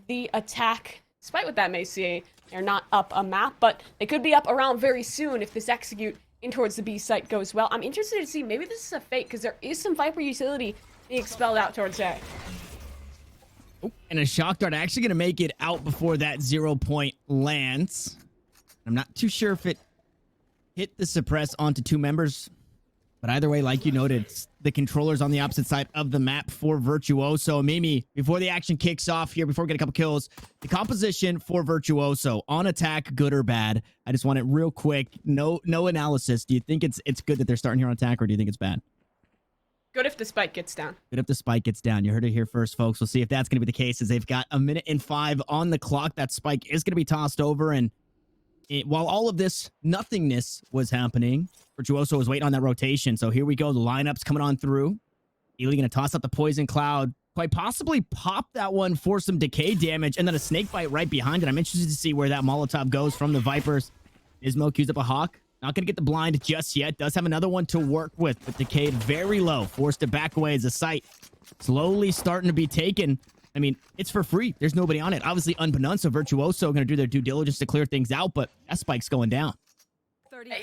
the attack, despite what that may say, they're not up a map, but they could be up around very soon if this execute in towards the B site goes well. I'm interested to see, maybe this is a fake, because there is some Viper utility being expelled out towards A. Oh, and a shock dart actually going to make it out before that 0 point lands. I'm not too sure if it hit the suppress onto two members. But either way, like you noted, the controller's on the opposite side of the map for Virtuoso. Mimi, before the action kicks off here, before we get a couple kills, the composition for Virtuoso on attack, good or bad? I just want it real quick. No analysis. Do you think it's good that they're starting here on attack, or do you think it's bad? Good if the spike gets down. Good if the spike gets down. You heard it here first, folks. We'll see if that's going to be the case, as they've got 1 minute and 5 on the clock. That spike is going to be tossed over, and while all of this nothingness was happening, Virtuoso was waiting on that rotation. So here we go. The lineup's coming on through. Ely going to toss out the poison cloud. Quite possibly pop that one for some decay damage, and then a snake bite right behind it. I'm interested to see where that Molotov goes from the Vipers. Nismo queues up a Hawk. Not going to get the blind just yet. Does have another one to work with, but Decayed very low. Forced to back away as the site slowly starting to be taken. I mean, it's for free. There's nobody on it. Obviously, unbeknownst, so Virtuoso going to do their due diligence to clear things out, but that spike's going down.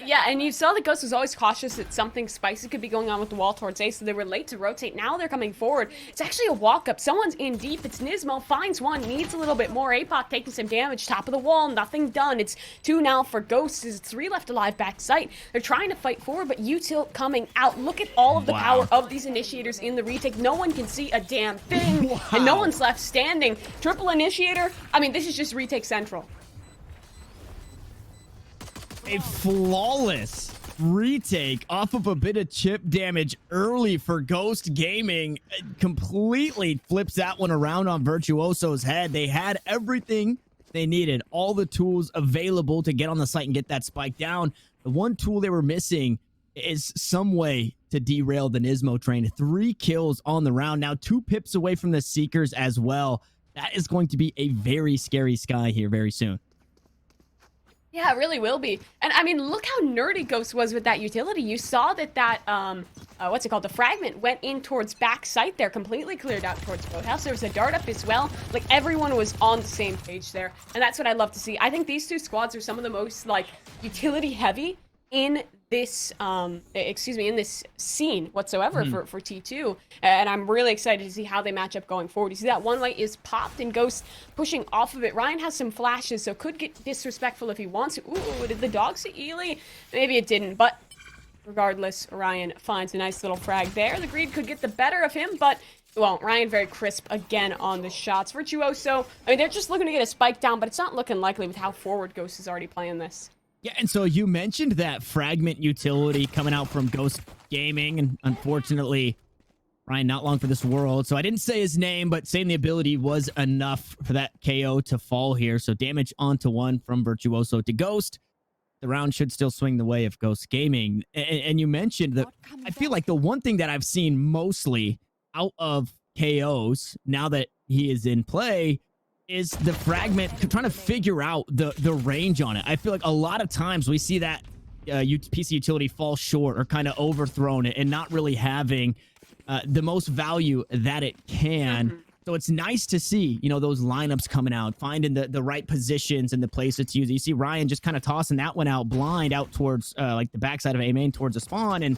Yeah, and you saw the Ghost was always cautious that something spicy could be going on with the wall towards A, so they were late to rotate. Now they're coming forward. It's actually a walk-up. Someone's in deep. It's Nismo. Finds one. Needs a little bit more. APOC taking some damage. Top of the wall. Nothing done. It's 2 now for Ghosts. There's 3 left alive back site. They're trying to fight forward, but Util coming out. Look at all of the power of these initiators in the retake. No one can see a damn thing, and no one's left standing. Triple initiator. I mean, this is just retake central. A flawless retake off of a bit of chip damage early for Ghost Gaming. It completely flips that one around on Virtuoso's head. They had everything they needed, all the tools available to get on the site and get that spike down. The one tool they were missing is some way to derail the Nismo train. 3 kills on the round. Now 2 pips away from the Seekers as well. That is going to be a very scary sky here very soon. Yeah, it really will be. And I mean, look how nerdy Ghost was with that utility. You saw that what's it called? The fragment went in towards back site there, completely cleared out towards Boathouse. There was a dart up as well. Like, everyone was on the same page there. And that's what I love to see. I think these 2 squads are some of the most, like, utility heavy in this, in this scene whatsoever for T2. And I'm really excited to see how they match up going forward. You see that one light is popped and Ghost pushing off of it. Ryan has some flashes, so could get disrespectful if he wants to. Ooh, did the dog see Ely? Maybe it didn't, but regardless, Ryan finds a nice little frag there. The greed could get the better of him, but it won't. Ryan very crisp again on the shots. Virtuoso, I mean, they're just looking to get a spike down, but it's not looking likely with how forward Ghost is already playing this. Yeah, and so you mentioned that fragment utility coming out from Ghost Gaming, and unfortunately, Ryan not long for this world. So I didn't say his name, but saying the ability was enough for that KO to fall here. So damage onto 1 from Virtuoso to Ghost. The round should still swing the way of Ghost Gaming. And you mentioned that I feel like the one thing that I've seen mostly out of KOs now that he is in play is the fragment, trying to figure out the range on it. I feel like a lot of times we see that PC utility fall short or kind of overthrown it and not really having the most value that it can. So it's nice to see, you know, those lineups coming out, finding the right positions and the place it's used. You see Ryan just kind of tossing that one out blind out towards like the backside of A main towards the spawn, and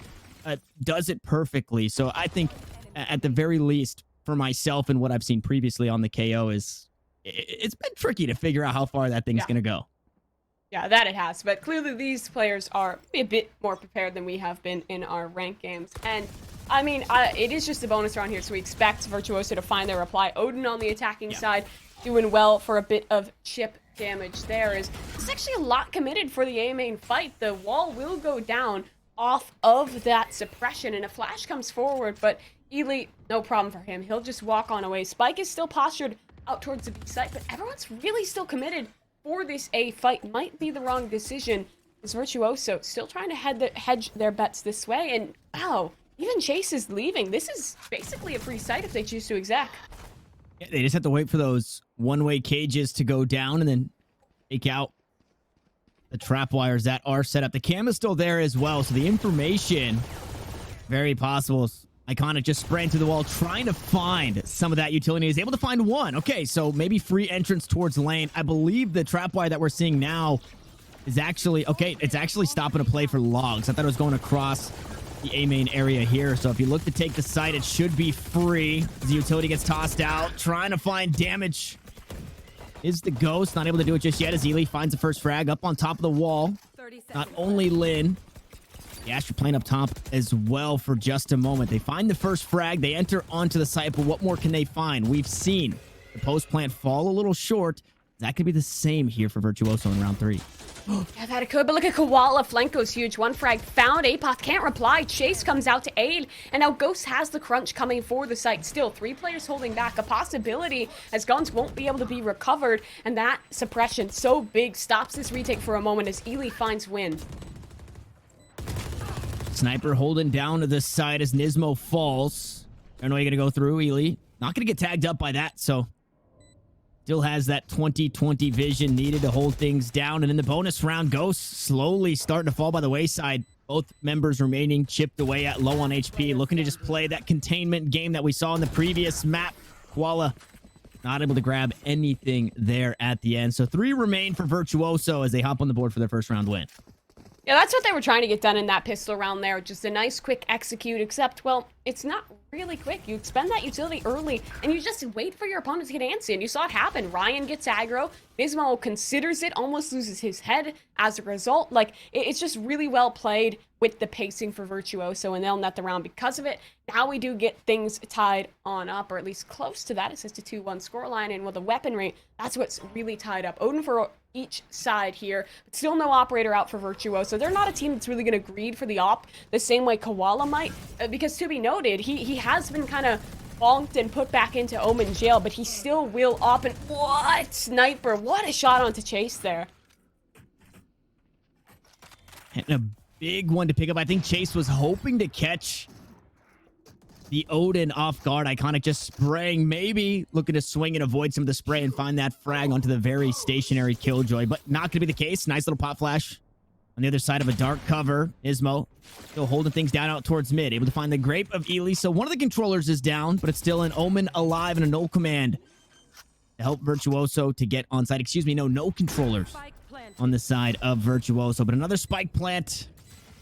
does it perfectly. So I think at the very least for myself and what I've seen previously on the KO is it's been tricky to figure out how far that thing's going to go. Yeah, that it has. But clearly these players are a bit more prepared than we have been in our ranked games. And, I mean, it is just a bonus round here, so we expect Virtuoso to find their reply. Odin on the attacking side doing well for a bit of chip damage there. It's actually a lot committed for the A main fight. The wall will go down off of that suppression, and a flash comes forward, but Ely, no problem for him. He'll just walk on away. Spike is still postured out towards the B site, but everyone's really still committed for this A fight. Might be the wrong decision. Is Virtuoso still trying to hedge their bets this way? And wow, even Chase is leaving. This is basically a free site if they choose to exec. Yeah, they just have to wait for those one-way cages to go down and then take out the trap wires that are set up. The cam is still there as well, so the information very possible Iconic just spraying through the wall, trying to find some of that utility. He's able to find one. Okay, so maybe free entrance towards lane. I believe the trap wire that we're seeing now is actually... Okay, it's actually stopping a play for logs. I thought it was going across the A main area here. So if you look to take the site, it should be free. The utility gets tossed out, trying to find damage. Is the Ghost not able to do it just yet as Ely finds the first frag up on top of the wall. Not only Lynn, the Astra playing up top as well for just a moment. They find the first frag. They enter onto the site, but what more can they find? We've seen the post plant fall a little short. That could be the same here for Virtuoso in round 3. Yeah, that it could, but look at Koala. Flanco's huge. One frag found. Apoth can't reply. Chase comes out to aid, and now Ghost has the crunch coming for the site. Still, 3 players holding back. A possibility as guns won't be able to be recovered, and that suppression so big stops this retake for a moment as Ely finds win. Sniper holding down to the side as Nismo falls. I don't know you're going to go through, Ely. Not going to get tagged up by that, so... Still has that 20/20 vision needed to hold things down. And in the bonus round, Ghost slowly starting to fall by the wayside. Both members remaining chipped away at low on HP. Looking to just play that containment game that we saw in the previous map. Koala not able to grab anything there at the end. So 3 remain for Virtuoso as they hop on the board for their first round win. Yeah, that's what they were trying to get done in that pistol round there. Just a nice, quick execute, except, well, it's not really quick. You expend that utility early, and you just wait for your opponent to get antsy, and you saw it happen. Ryan gets aggro. Nismo considers it, almost loses his head as a result. Like, it's just really well played with the pacing for Virtuoso, and they'll net the round because of it. Now we do get things tied on up, or at least close to that. It's just a 2-1 scoreline, and with the weaponry, that's what's really tied up. Odin for each side here, but still no operator out for Virtuoso. They're not a team that's really going to greed for the op the same way Koala might, because to be noted, he has been kind of bonked and put back into Omen jail, but he still will op. And what sniper, what a shot onto Chase there. And a big one to pick up. I think Chase was hoping to catch the Odin off guard. Iconic just spraying, maybe looking to swing and avoid some of the spray and find that frag onto the very stationary Killjoy, but not going to be the case. Nice little pop flash on the other side of a dark cover. Ismo still holding things down out towards mid, able to find the Grape of Ely. So one of the controllers is down, but it's still an Omen alive and a null command to help Virtuoso to get on site. Excuse me, no controllers on the side of Virtuoso, but another spike plant.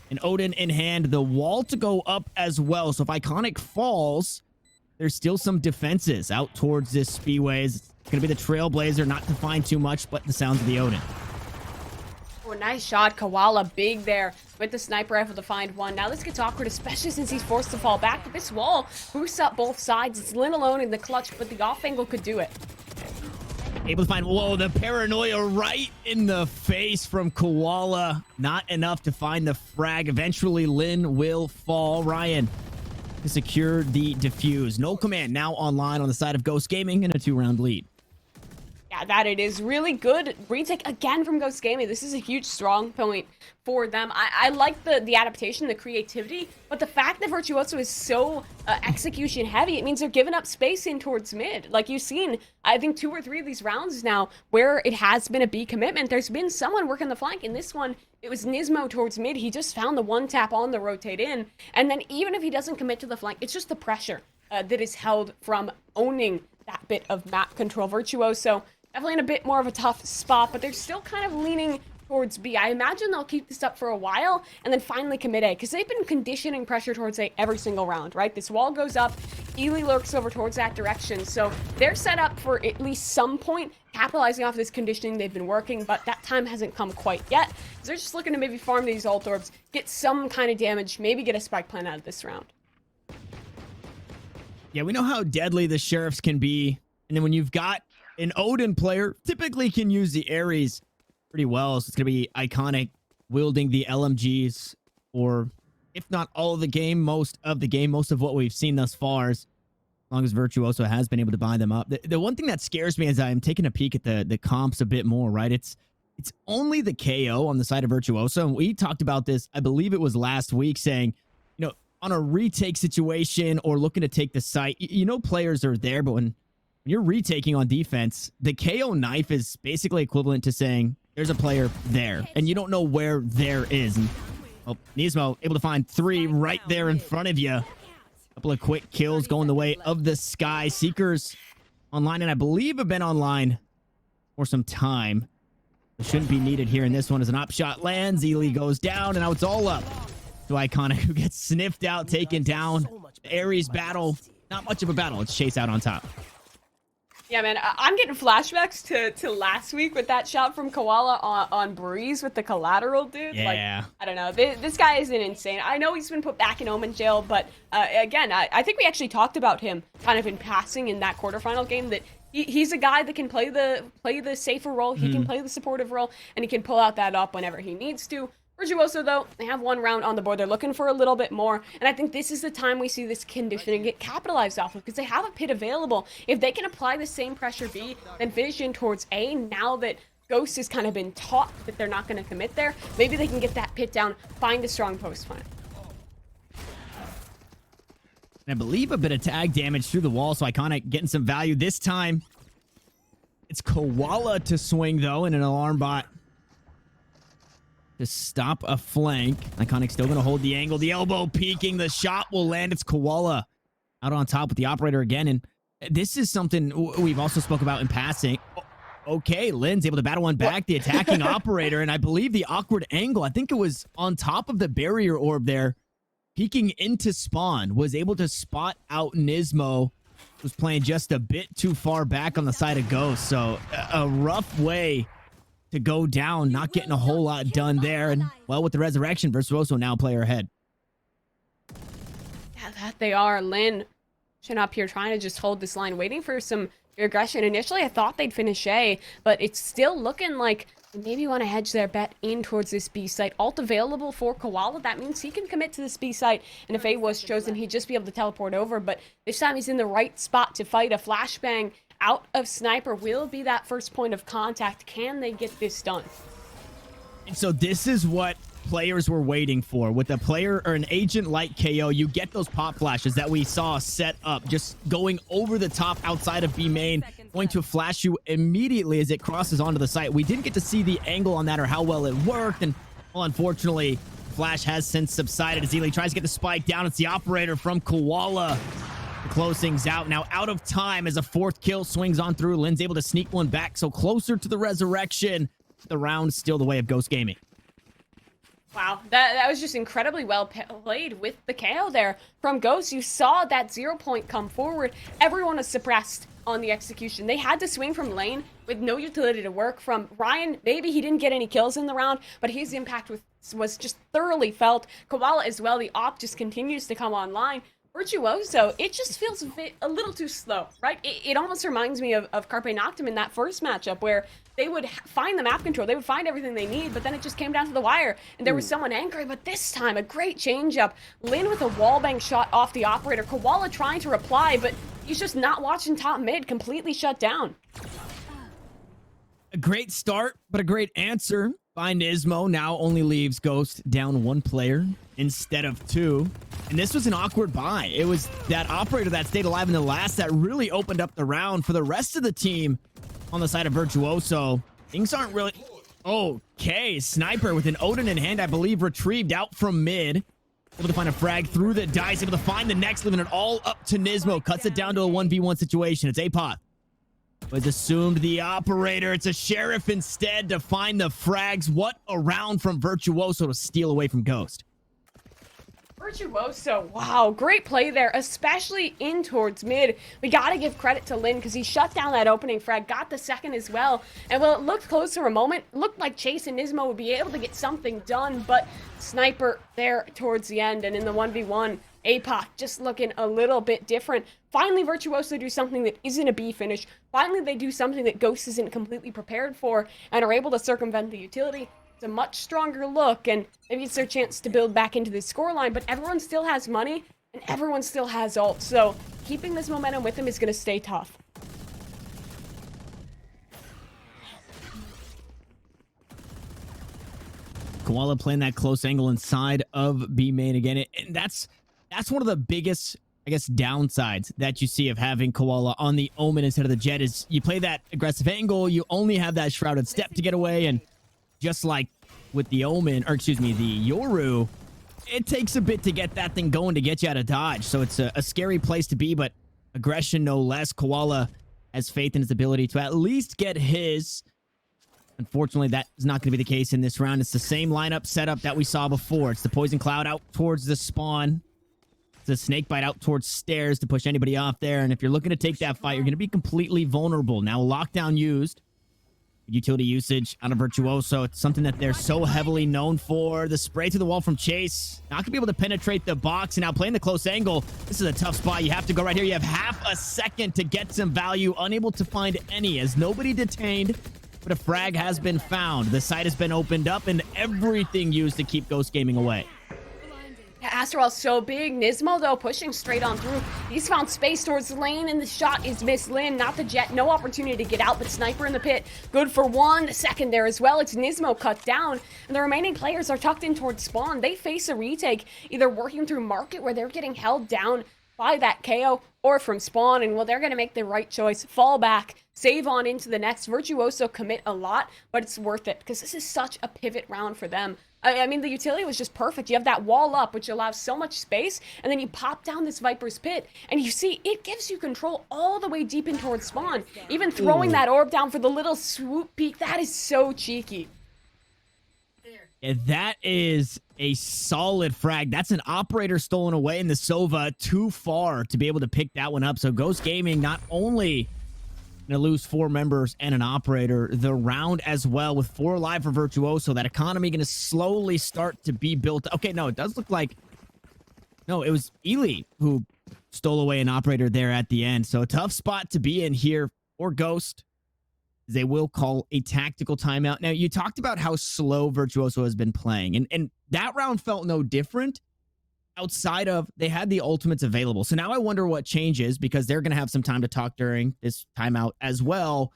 And Odin in hand, the wall to go up as well. So if Iconic falls, there's still some defenses out towards this Speedway. It's going to be the Trailblazer, not to find too much, but the sounds of the Odin. Oh, nice shot. Koala big there with the sniper rifle to find one. Now this gets awkward, especially since he's forced to fall back. But this wall boosts up both sides. It's Lynn alone in the clutch, but the off angle could do it. Able to find, whoa, the paranoia right in the face from Koala. Not enough to find the frag. Eventually, Lynn will fall. Ryan to secure the defuse. No command now online on the side of Ghost Gaming in a 2-round lead. Yeah, that it is really good retake again from Ghost Gaming. This is a huge strong point for them. I like the adaptation, the creativity, but the fact that Virtuoso is so execution heavy, it means they're giving up space in towards mid. Like you've seen, I think 2 or 3 of these rounds now where it has been a B commitment. There's been someone working the flank. In this one, it was Nismo towards mid. He just found the one tap on the rotate in, and then even if he doesn't commit to the flank, it's just the pressure that is held from owning that bit of map control. Virtuoso definitely in a bit more of a tough spot, but they're still kind of leaning towards B. I imagine they'll keep this up for a while and then finally commit A, because they've been conditioning pressure towards A every single round, right? This wall goes up, Ely lurks over towards that direction, so they're set up for at least some point capitalizing off this conditioning they've been working, but that time hasn't come quite yet. So they're just looking to maybe farm these ult orbs, get some kind of damage, maybe get a spike plant out of this round. Yeah, we know how deadly the Sheriffs can be, and then when you've got an Odin player, typically can use the Ares pretty well. So it's going to be Iconic wielding the LMGs, or if not all of the game, most of what we've seen thus far, as long as Virtuoso has been able to buy them up. The one thing that scares me as I'm taking a peek at the comps a bit more, right? It's only the KO on the side of Virtuoso. And we talked about this, I believe it was last week, saying, you know, on a retake situation or looking to take the site, you know, players are there, but when you're retaking on defense, the KO knife is basically equivalent to saying there's a player there, and you don't know where there is. And, well, Nismo able to find 3 right there in front of you. Couple of quick kills going the way of the Sky. Seekers online, and I believe have been online for some time. It shouldn't be needed here in this one as an op shot lands. Ely goes down, and now it's all up to Iconic, who gets sniffed out, taken down. The Ares battle, not much of a battle. It's Chase out on top. Yeah, man, I'm getting flashbacks to last week with that shot from Koala on Breeze with the collateral, dude. Yeah. Like, I don't know. This guy is an insane. I know he's been put back in Omen jail, but again, I think we actually talked about him kind of in passing in that quarterfinal game, that he's a guy that can play the safer role, he can play the supportive role, and he can pull out that up whenever he needs to. Virtuoso, though, they have one round on the board. They're looking for a little bit more, and I think this is the time we see this conditioning get capitalized off of, because they have a pit available. If they can apply the same pressure B, then vision towards A, now that Ghost has kind of been taught that they're not going to commit there, maybe they can get that pit down, find a strong post plan. I believe a bit of tag damage through the wall, so Iconic getting some value. This time, it's Koala to swing, though, in an alarm bot to stop a flank. Iconic still going to hold the angle. The elbow peeking. The shot will land. It's Koala out on top with the operator again. And this is something we've also spoke about in passing. Okay, Lynn's able to battle one back, the attacking operator. And I believe the awkward angle, I think it was on top of the barrier orb there, peeking into spawn, was able to spot out Nismo. Was playing just a bit too far back on the side of Ghost. So a rough way to go down, not getting a whole lot done there. And, well, with the resurrection, Virtuoso now player ahead. Yeah, that they are. Lynn up here trying to just hold this line, waiting for some aggression. Initially, I thought they'd finish A, but it's still looking like they maybe want to hedge their bet in towards this B site. Ult available for Koala. That means he can commit to this B site, and if A was chosen, he'd just be able to teleport over. But this time he's in the right spot to fight. A flashbang out of Sniper will be that first point of contact. Can they get this done? And so this is what players were waiting for. With a player or an agent like KO, you get those pop flashes that we saw set up, just going over the top outside of B main, going to flash you immediately as it crosses onto the site. We didn't get to see the angle on that or how well it worked, and well, unfortunately, flash has since subsided as Ely tries to get the spike down. It's the operator from Koala to close things out. Now out of time as a fourth kill swings on through. Lynn's able to sneak one back, so closer to the resurrection. The round still the way of Ghost Gaming. Wow, that was just incredibly well played with the KO there from Ghost. You saw that 0 point come forward. Everyone was suppressed on the execution. They had to swing from lane with no utility to work from. Ryan, maybe he didn't get any kills in the round, but his impact was just thoroughly felt. Koala as well, the op just continues to come online. Virtuoso, it just feels a little too slow, right? It almost reminds me of Carpe Noctem in that first matchup where they would find the map control, they would find everything they need, but then it just came down to the wire, and there was someone angry. But this time, a great change-up. Lynn with a wallbang shot off the operator. Koala trying to reply, but he's just not watching top mid, completely shut down. A great start, but a great answer by Nismo. Now only leaves Ghost down one player instead of two. And this was an awkward buy. It was that operator that stayed alive in the last that really opened up the round for the rest of the team on the side of Virtuoso. Things aren't really... Okay, Sniper with an Odin in hand, I believe, retrieved out from mid. Able to find a frag through the dice, able to find the next, leaving it all up to Nismo. Cuts it down to a 1v1 situation. It's Apoth. Was assumed the operator. It's a Sheriff instead to find the frags. What a round from Virtuoso to steal away from Ghost. Virtuoso, wow, great play there, especially in towards mid. We gotta give credit to Lynn because he shut down that opening frag, got the second as well. And while it looked close for a moment, it looked like Chase and Nismo would be able to get something done, but Sniper there towards the end, and in the 1v1, Apoth just looking a little bit different. Finally, Virtuoso do something that isn't a B finish. Finally, they do something that Ghost isn't completely prepared for and are able to circumvent the utility. It's a much stronger look, and maybe it's their chance to build back into this scoreline, but everyone still has money, and everyone still has ult, so keeping this momentum with them is going to stay tough. Koala playing that close angle inside of B main again, and that's one of the biggest, I guess, downsides that you see of having Koala on the Omen instead of the Jet is you play that aggressive angle, you only have that shrouded step to get away, and just like with the Omen, or excuse me, the Yoru, it takes a bit to get that thing going to get you out of dodge. So it's a scary place to be, but aggression no less. Koala has faith in his ability to at least get his. Unfortunately, that is not going to be the case in this round. It's the same lineup setup that we saw before. It's the Poison Cloud out towards the spawn. It's a Snake Bite out towards stairs to push anybody off there. And if you're looking to take that fight, you're going to be completely vulnerable. Now, lockdown used. Utility usage out of Virtuoso. It's something that they're so heavily known for. The spray to the wall from Chase. Not going to be able to penetrate the box. And now playing the close angle. This is a tough spot. You have to go right here. You have half a second to get some value. Unable to find any as nobody detained. But a frag has been found. The site has been opened up and everything used to keep Ghost Gaming away. Astral's so big. Nismo, though, pushing straight on through. He's found space towards the lane, and the shot is missed. Lin, not the Jet. No opportunity to get out, but Sniper in the pit. Good for 1 second there as well. It's Nismo cut down, and the remaining players are tucked in towards spawn. They face a retake, either working through market, where they're getting held down by that KO, or from spawn, and well, they're going to make the right choice. Fall back, save on into the next. Virtuoso commit a lot, but it's worth it, because this is such a pivot round for them. I mean, the utility was just perfect. You have that wall up, which allows so much space, and then you pop down this Viper's Pit, and you see it gives you control all the way deep in towards spawn. Even throwing that orb down for the little swoop peek, that is so cheeky. Yeah, that is a solid frag. That's an operator stolen away in the Sova too far to be able to pick that one up. So Ghost Gaming not only going to lose 4 members and an operator, the round as well with 4 alive for Virtuoso. That economy going to slowly start to be built. Okay, no, it does look like... No, it was Ely who stole away an operator there at the end. So a tough spot to be in here for Ghost. They will call a tactical timeout. Now, you talked about how slow Virtuoso has been playing, and that round felt no different outside of they had the ultimates available. So now I wonder what changes, because they're going to have some time to talk during this timeout as well,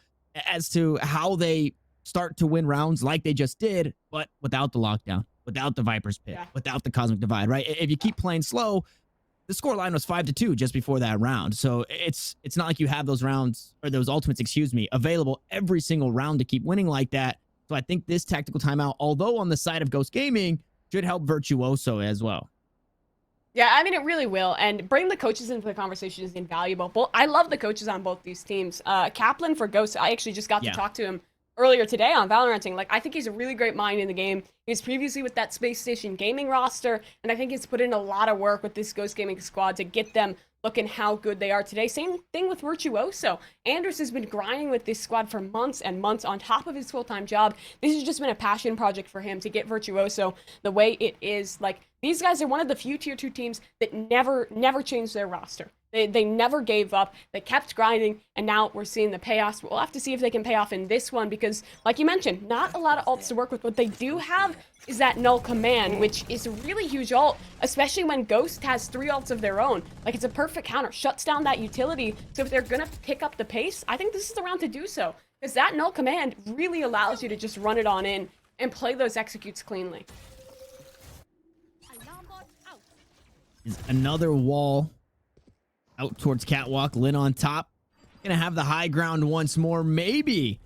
as to how they start to win rounds like they just did, but without the lockdown, without the Viper's Pit, without the Cosmic Divide, right? If you keep playing slow, the scoreline was 5-2 just before that round. So it's not like you have those rounds, or those ultimates, excuse me, available every single round to keep winning like that. So I think this tactical timeout, although on the side of Ghost Gaming, should help Virtuoso as well. Yeah, I mean, it really will. And bring the coaches into the conversation is invaluable. Well, I love the coaches on both these teams. Kaplan for Ghost, I actually just got to talk to him earlier today on Valoranting. Like, I think he's a really great mind in the game. He was previously with that Space Station Gaming roster, and I think he's put in a lot of work with this Ghost Gaming squad to get them looking how good they are today. Same thing with Virtuoso. Anders has been grinding with this squad for months and months on top of his full-time job. This has just been a passion project for him to get Virtuoso the way it is. Like, these guys are one of the few Tier 2 teams that never changed their roster. They never gave up. They kept grinding, and now we're seeing the payoffs. We'll have to see if they can pay off in this one, because, like you mentioned, not a lot of ults to work with. What they do have is that null command, which is a really huge ult, especially when Ghost has 3 ults of their own. Like, it's a perfect counter. Shuts down that utility. So if they're going to pick up the pace, I think this is the round to do so, because that null command really allows you to just run it on in and play those executes cleanly. Is another wall out towards Catwalk. Lin on top. Gonna have the high ground once more. Maybe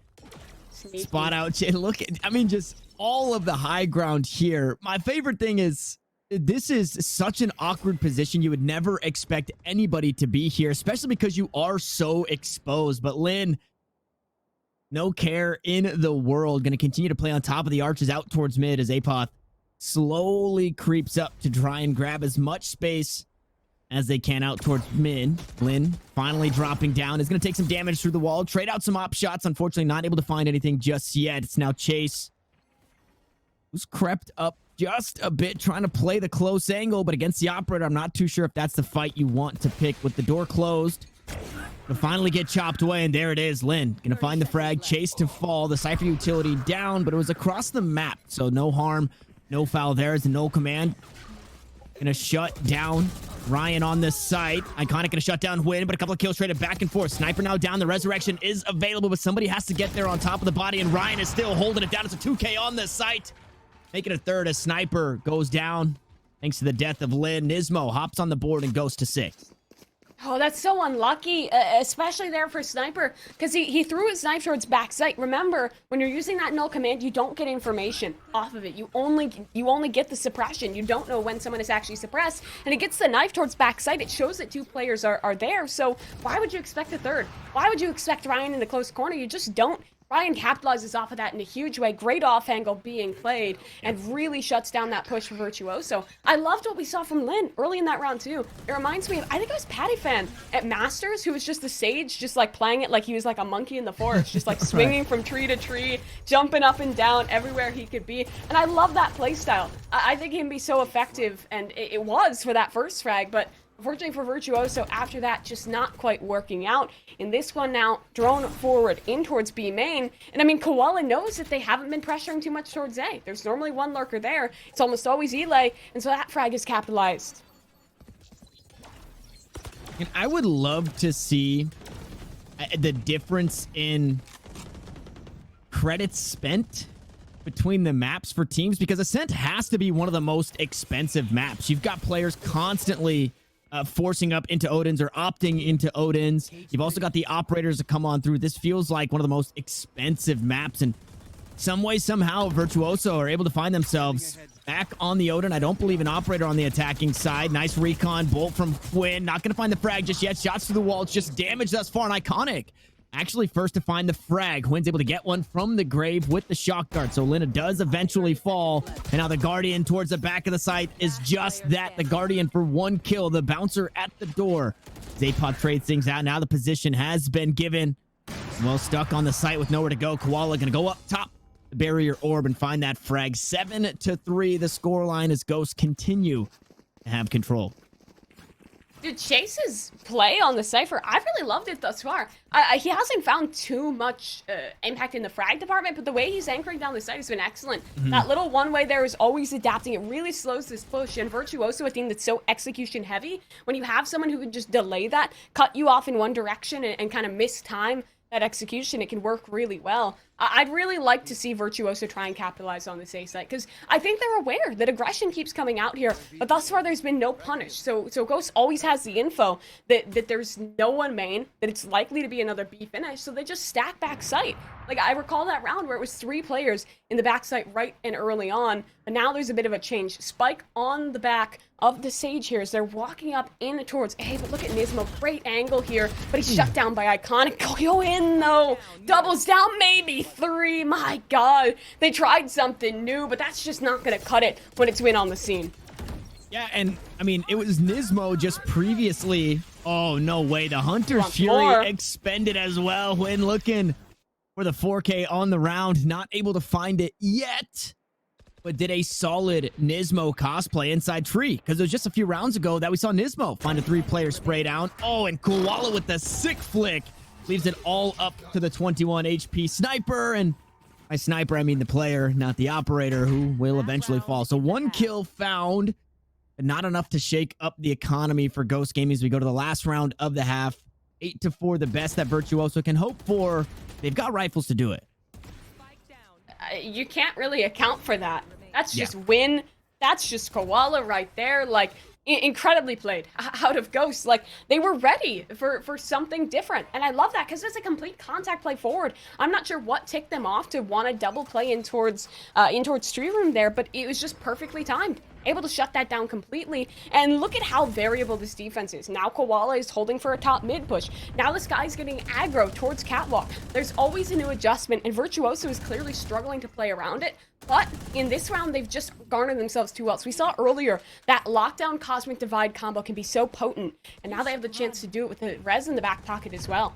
Sneaky. Spot out. Look at, I mean, just all of the high ground here. My favorite thing is this is such an awkward position. You would never expect anybody to be here, especially because you are so exposed. But Lin, no care in the world. Gonna continue to play on top of the arches out towards mid as Apoth slowly creeps up to try and grab as much space as they can out towards mid. Lin finally dropping down. Is going to take some damage through the wall. Trade out some op shots. Unfortunately, not able to find anything just yet. It's now Chase, who's crept up just a bit, trying to play the close angle, but against the operator, I'm not too sure if that's the fight you want to pick. With the door closed, to finally get chopped away, and there it is. Lin going to find the frag. Chase to fall. The Cypher utility down, but it was across the map, so no harm. No foul there. Is the null command. Gonna shut down Ryan on this site. Iconic gonna shut down Win, but a couple of kills traded back and forth. Sniper now down. The resurrection is available, but somebody has to get there on top of the body, and Ryan is still holding it down. It's a 2K on this site. Make it a third as Sniper goes down thanks to the death of Lin. Nismo hops on the board and goes to 6. Oh, that's so unlucky, especially there for Sniper, because he threw his knife towards backside. Remember, when you're using that null command, you don't get information off of it. You only get the suppression. You don't know when someone is actually suppressed, and it gets the knife towards backside. It shows that two players are there, so why would you expect a third? Why would you expect Ryan in the close corner? You just don't. Ryan capitalizes off of that in a huge way. Great off angle being played and really shuts down that push for Virtuoso. I loved what we saw from Lin early in that round too. It reminds me of, I think it was Patty Fan at Masters, who was just the sage, just like playing it like he was like a monkey in the forest, just like swinging from tree to tree, jumping up and down everywhere he could be. And I love that playstyle. I think he can be so effective, and it was for that first frag, but unfortunately for Virtuoso, after that, just not quite working out. In this one now, drone forward in towards B main. And I mean, Koala knows that they haven't been pressuring too much towards A. There's normally one lurker there. It's almost always Elay, and so that frag is capitalized. And I would love to see the difference in credits spent between the maps for teams, because Ascent has to be one of the most expensive maps. You've got players constantly forcing up into Odin's or opting into Odin's. You've also got the operators that come on through. This feels like one of the most expensive maps, and some way, somehow, Virtuoso are able to find themselves back on the Odin. I don't believe an operator on the attacking side. Nice recon bolt from Quinn. Not going to find the frag just yet. Shots through the wall. It's just damage thus far, and Iconic actually first to find the frag. Quinn's able to get one from the grave with the shock dart. So Lina does eventually fall. And now the Guardian towards the back of the site is just that. The Guardian for one kill. The bouncer at the door. Zapod trades things out. Now the position has been given. Well, stuck on the site with nowhere to go. Koala going to go up top the barrier orb and find that frag. 7-3 the scoreline as Ghosts continue to have control. Dude, Chase's play on the Cypher, I've really loved it thus far. He hasn't found too much impact in the frag department, but the way he's anchoring down the site has been excellent. That little one-way there is always adapting. It really slows this push, and Virtuoso, a team that's so execution-heavy, when you have someone who can just delay that, cut you off in one direction and kind of miss time that execution, it can work really well. I'd really like to see Virtuoso try and capitalize on this A site, because I think they're aware that aggression keeps coming out here, but thus far there's been no punish. So Ghost always has the info that there's no one main, that it's likely to be another B finish, so they just stack back site. Like, I recall that round where it was 3 players in the backside right and early on, but now there's a bit of a change. Spike on the back of the Sage here as they're walking up in towards A, but look at Nismo, great angle here, but he's shut down by Iconic. Go in though, doubles down, maybe 3, my god. They tried something new, but that's just not gonna cut it when it's Win on the scene. Yeah, and I mean, it was Nismo just previously. Oh, no way. The Hunter's Fury expended as well. When looking for the 4K on the round, not able to find it yet, but did a solid Nismo cosplay inside tree, because it was just a few rounds ago that we saw Nismo find a 3-player spray down. Oh, and Koala with the sick flick leaves it all up to the 21 HP Sniper, and by Sniper, I mean the player, not the operator, who will eventually fall. So 1 kill found, but not enough to shake up the economy for Ghost Gaming as we go to the last round of the half. 8-4, the best that Virtuoso can hope for. They've got rifles to do it. You can't really account for that. That's just Win. That's just Koala right there. Like, incredibly played out of Ghosts. Like, they were ready for something different, and I love that because it's a complete contact play forward. I'm not sure what ticked them off to want to double play in towards tree room there, but it was just perfectly timed. Able to shut that down completely, and look at how variable this defense is. Now Koala is holding for a top mid push. Now this guy's getting aggro towards Catwalk. There's always a new adjustment, and Virtuoso is clearly struggling to play around it. But in this round, they've just garnered themselves too well. So we saw earlier that lockdown Cosmic Divide combo can be so potent, and now they have the chance to do it with the res in the back pocket as well.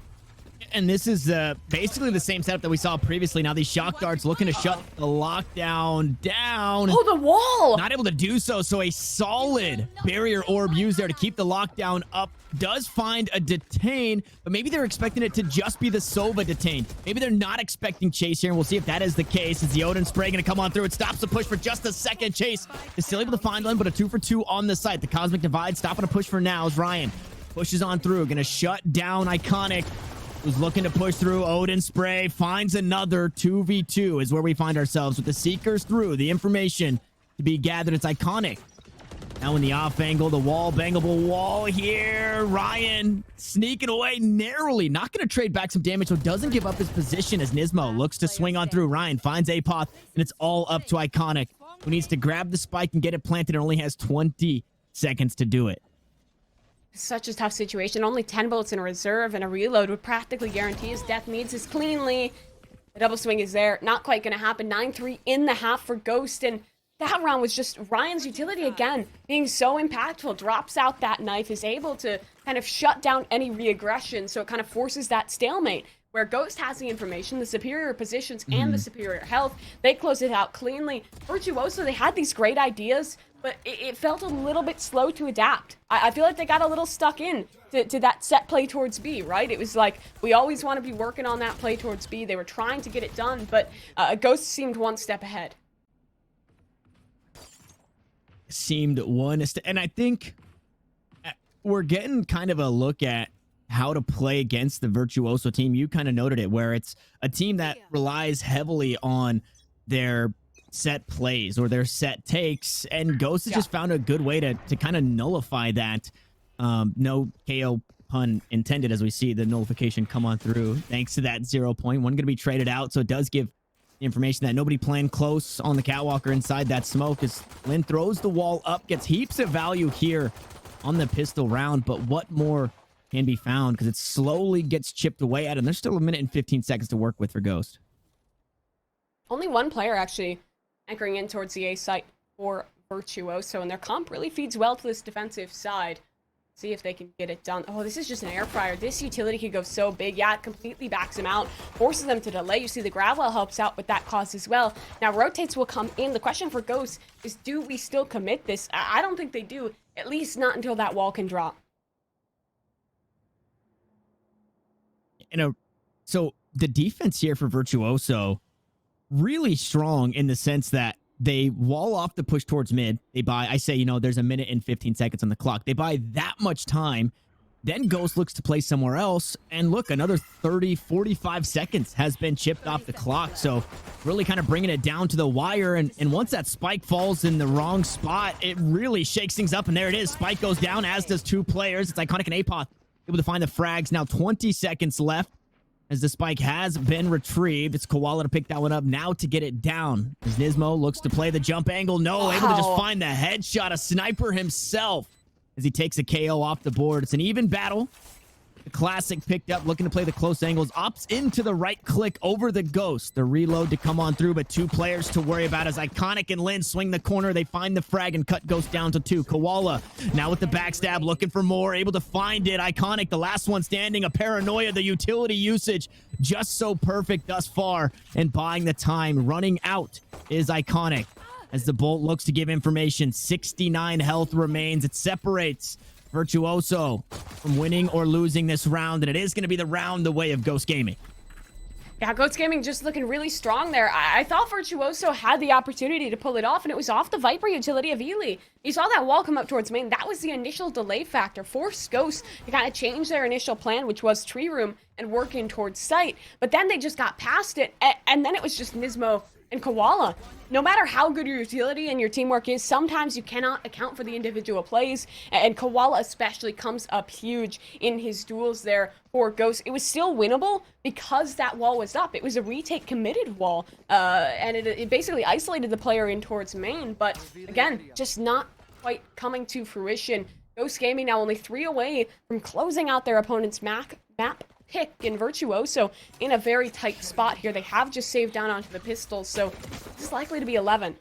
And this is basically the same setup that we saw previously. Now these shock darts looking to shut the lockdown down. Oh, the wall! Not able to do so, so a solid barrier orb used there to keep the lockdown up. Does find a detain, but maybe they're expecting it to just be the Sova detain. Maybe they're not expecting Chase here, and we'll see if that is the case. Is the Odin spray going to come on through? It stops the push for just a second. Chase is still able to find one, but a 2-for-2 on the site. The Cosmic Divide stopping a push for now as Ryan pushes on through. Going to shut down Iconic, who's looking to push through. Odin spray finds another 2v2 is where we find ourselves with the Seekers through. The information to be gathered. It's Iconic Now in the off angle, the wall, bangable wall here. Ryan sneaking away narrowly. Not going to trade back some damage, so doesn't give up his position as Nismo looks to swing on through. Ryan finds Apoth, and it's all up to Iconic, who needs to grab the spike and get it planted and only has 20 seconds to do it. Such a tough situation. Only 10 bullets in reserve, and a reload would practically guarantee his death. Needs his cleanly. The double swing is there. Not quite going to happen. 9-3 in the half for Ghost, and that round was just Ryan's utility again, being so impactful. Drops out that knife, is able to kind of shut down any re-aggression, so it kind of forces that stalemate where Ghost has the information, the superior positions, and the superior health. They close it out cleanly. Virtuoso, they had these great ideas, but it felt a little bit slow to adapt. I feel like they got a little stuck in to that set play towards B, right? It was like, we always want to be working on that play towards B. They were trying to get it done, but Ghost seemed one step ahead. And I think we're getting kind of a look at how to play against the Virtuoso team. You kind of noted it, where it's a team that relies heavily on their set plays or their set takes, and Ghost has just found a good way to kind of nullify that. No KO pun intended, as we see the nullification come on through thanks to that 0 point. One going to be traded out, so it does give information that nobody planned close on the catwalk or inside that smoke, as Lynn throws the wall up, gets heaps of value here on the pistol round, but what more can be found, because it slowly gets chipped away at, and there's still 1 minute and 15 seconds to work with for Ghost. Only one player actually anchoring in towards the A site for Virtuoso, and their comp really feeds well to this defensive side. See if they can get it done. Oh, this is just an air fryer. This utility could go so big. Yeah, it completely backs them out, forces them to delay. You see the grab well helps out with that cause as well. Now, rotates will come in. The question for Ghost is, do we still commit this? I don't think they do, at least not until that wall can drop. So the defense here for Virtuoso, really strong in the sense that they wall off the push towards mid. They buy, I say, there's 1 minute and 15 seconds on the clock. They buy that much time. Then Ghost looks to play somewhere else. And look, another 30, 45 seconds has been chipped off the clock. So really kind of bringing it down to the wire. And once that spike falls in the wrong spot, it really shakes things up. And there it is. Spike goes down, as does 2 players. It's Iconic and Apoth able to find the frags. Now 20 seconds left, as the spike has been retrieved. It's Koala to pick that one up now to get it down. As Nismo looks to play the jump angle. No, able to just find the headshot. A sniper himself as he takes a KO off the board. It's an even battle. The Classic picked up, looking to play the close angles. Opts into the right click over the Ghost. The reload to come on through, but 2 players to worry about as Iconic and Lynn swing the corner. They find the frag and cut Ghost down to 2. Koala now with the backstab, looking for more. Able to find it. Iconic, the last one standing. A paranoia, the utility usage just so perfect thus far. And buying the time. Running out is Iconic, as the Bolt looks to give information. 69 health remains. It separates Virtuoso from winning or losing this round, and it is going to be the round the way of Ghost Gaming. Yeah, Ghost Gaming just looking really strong there. I thought Virtuoso had the opportunity to pull it off, and it was off the Viper utility of Ely. You saw that wall come up towards main. That was the initial delay factor. Forced Ghost to kind of change their initial plan, which was tree room and work in towards site. But then they just got past it, and then it was just Nismo and Koala. No matter how good your utility and your teamwork is, sometimes you cannot account for the individual plays, and Koala especially comes up huge in his duels there for Ghost. It was still winnable because that wall was up. It was a retake committed wall, and it basically isolated the player in towards main, but again, just not quite coming to fruition. Ghost Gaming now only 3 away from closing out their opponent's map pick, and Virtuoso in a very tight spot here. They have just saved down onto the pistols, so this is likely to be 11.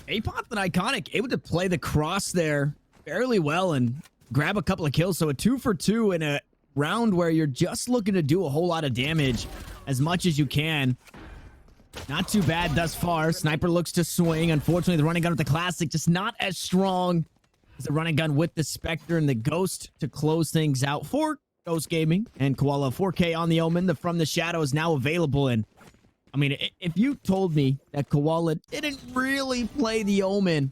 Apoth and Iconic able to play the cross there fairly well and grab a couple of kills. So a 2 for 2 in a round where you're just looking to do a whole lot of damage as much as you can. Not too bad thus far. Sniper looks to swing. Unfortunately, the running gun with the Classic just not as strong as the running gun with the Spectre, and the Ghost to close things out for Ghost Gaming. And Koala 4K on the Omen. The From the Shadow is now available. And I mean, if you told me that Koala didn't really play the Omen,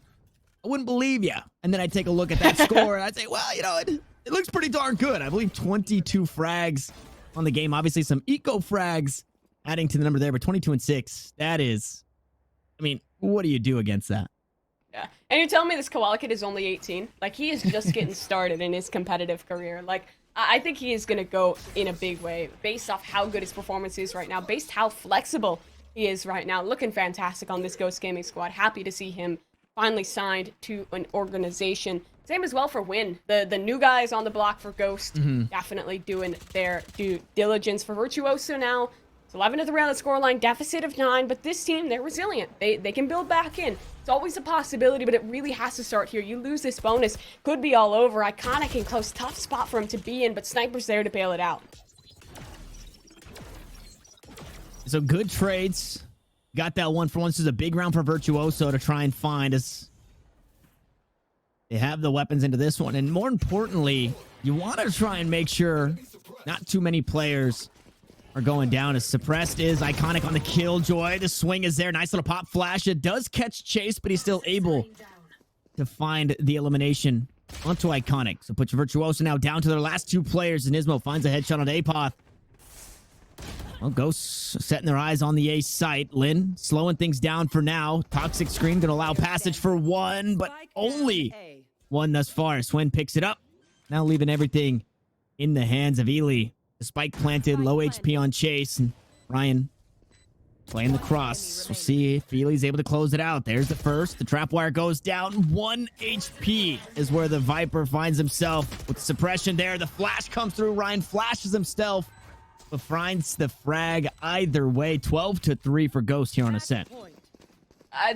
I wouldn't believe you. And then I'd take a look at that score and I'd say, well, it looks pretty darn good. I believe 22 frags on the game. Obviously some eco frags adding to the number there, but 22 and 6. That is, I mean, what do you do against that? Yeah. And you're telling me this Koala kid is only 18? Like, he is just getting started in his competitive career. Like, I think he is going to go in a big way based off how good his performance is right now, based how flexible he is right now. Looking fantastic on this Ghost Gaming squad. Happy to see him finally signed to an organization. Same as well for Win. The new guys on the block for Ghost, definitely doing their due diligence. For Virtuoso now, it's 11-3 on the scoreline, deficit of 9, but this team, they're resilient. They can build back in. It's always a possibility, but it really has to start here. You lose this bonus, could be all over. Iconic and close, tough spot for him to be in, but Sniper's there to bail it out. So good trades. Got that one for once. This is a big round for Virtuoso to try and find as they have the weapons into this one. And more importantly, you want to try and make sure not too many players are going down. As Suppressed is Iconic on the Killjoy. The swing is there. Nice little pop flash. It does catch Chase, but he's still able to find the elimination onto Iconic. So put your Virtuoso now down to their last 2 players. And Nismo finds a headshot on Apoth. Well, Ghosts setting their eyes on the A site. Lin slowing things down for now. Toxic Screen gonna allow passage for 1, but only 1 thus far. Swin picks it up. Now leaving everything in the hands of Ely. The spike planted, low HP on Chase, and Ryan playing the cross. We'll see if Ely's able to close it out. There's the first. The trap wire goes down. 1 HP is where the Viper finds himself with suppression there. The flash comes through. Ryan flashes himself, but finds the frag either way. 12-3 for Ghost here on Ascent.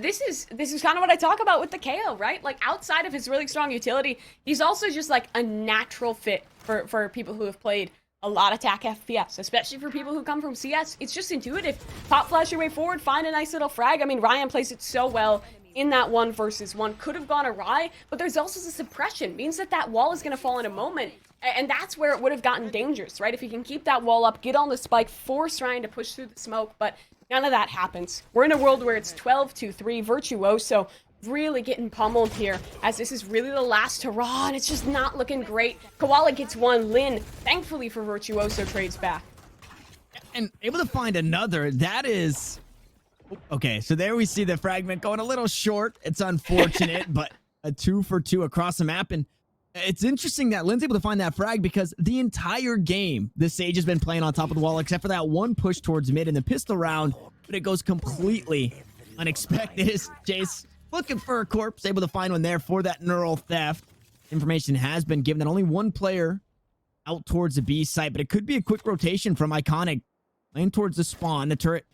This is kind of what I talk about with the KO, right? Like, outside of his really strong utility, he's also just like a natural fit for people who have played a lot of attack FPS, especially for people who come from CS. It's just intuitive. Pop flash your way forward, find a nice little frag. I mean, Ryan plays it so well in that 1 versus 1. Could have gone awry, but there's also the suppression. Means that wall is going to fall in a moment, and that's where it would have gotten dangerous, right? If you can keep that wall up, get on the spike, force Ryan to push through the smoke, but none of that happens. We're in a world where it's 12-3, Virtuoso really getting pummeled here, as this is really the last hurrah, and it's just not looking great. Koala gets 1. Lin, thankfully for Virtuoso, trades back. And able to find another. That is... Okay, so there we see the fragment going a little short. It's unfortunate, but a 2 for 2 across the map. And it's interesting that Lin's able to find that frag because the entire game, the Sage has been playing on top of the wall, except for that 1 push towards mid in the pistol round, but it goes completely unexpected. Chase looking for a corpse, able to find one there for that neural theft. Information has been given that only 1 player out towards the B site, but it could be a quick rotation from Iconic lane towards the spawn. The turret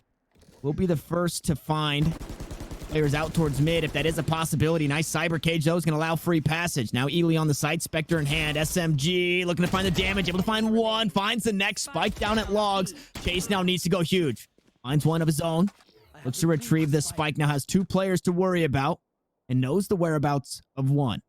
will be the first to find players out towards mid, if that is a possibility. Nice cyber cage, though, is going to allow free passage. Now Ely on the site, Spectre in hand. SMG looking to find the damage, able to find 1, finds the next spike down at Logs. Chase now needs to go huge. Finds 1 of his own. Looks to retrieve this spike. Now has 2 players to worry about and knows the whereabouts of 1.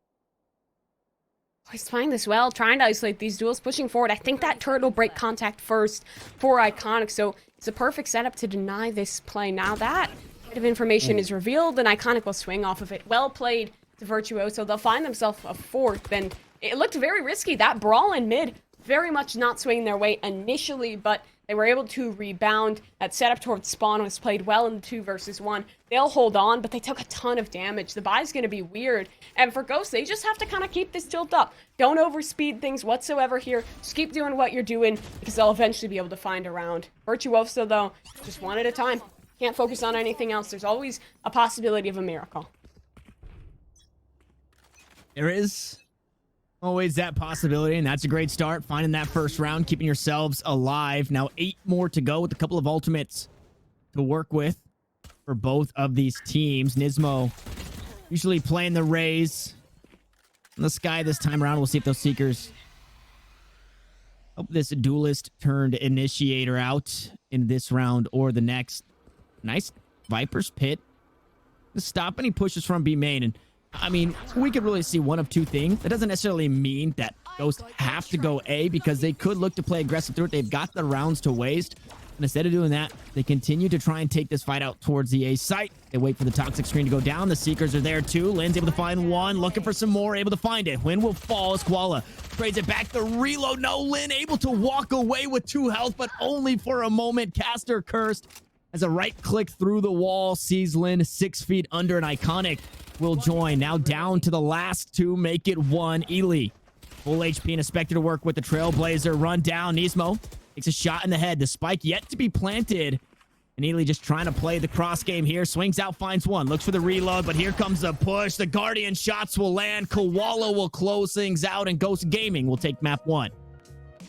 He's playing this well, trying to isolate these duels, pushing forward. I think that turret will break contact first for Iconic, so it's a perfect setup to deny this play. Now that bit of information is revealed, and Iconic will swing off of it. Well played to Virtuoso. They'll find themselves a 4th, and it looked very risky. That brawl in mid, very much not swinging their way initially, but they were able to rebound. That setup towards spawn was played well in the 2 versus 1. They'll hold on, but they took a ton of damage. The buy's going to be weird. And for Ghost, they just have to kind of keep this tilt up. Don't overspeed things whatsoever here. Just keep doing what you're doing, because they'll eventually be able to find a round. Virtuoso, though, just 1 at a time. Can't focus on anything else. There's always a possibility of a miracle. There is always that possibility, and that's a great start. Finding that first round, keeping yourselves alive. Now 8 more to go with a couple of ultimates to work with for both of these teams. Nismo usually playing the Rays in the sky this time around. We'll see if those Seekers hope this duelist turned initiator out in this round or the next. Nice Viper's pit to stop any pushes from B main. And I mean, we could really see one of 2 things. That doesn't necessarily mean that Ghost have to go A, because they could look to play aggressive through it. They've got the rounds to waste. And instead of doing that, they continue to try and take this fight out towards the A site. They wait for the toxic screen to go down. The Seekers are there too. Lin's able to find 1, looking for some more, able to find it. Win will fall as Koala trades it back. The reload, no, Lin able to walk away with 2 health, but only for a moment. Caster cursed As a right click through the wall, sees Lin 6 feet under, an Iconic will join. Now down to the last two, make it one. Ely, full HP and a Spectre to work with the Trailblazer. Run down. Nismo takes a shot in the head. The spike yet to be planted. And Ely just trying to play the cross game here. Swings out, finds one. Looks for the reload, but here comes a push. The Guardian shots will land. Koala will close things out, and Ghost Gaming will take map 1.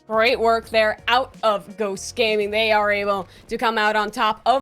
Great work there out of Ghost Gaming. They are able to come out on top of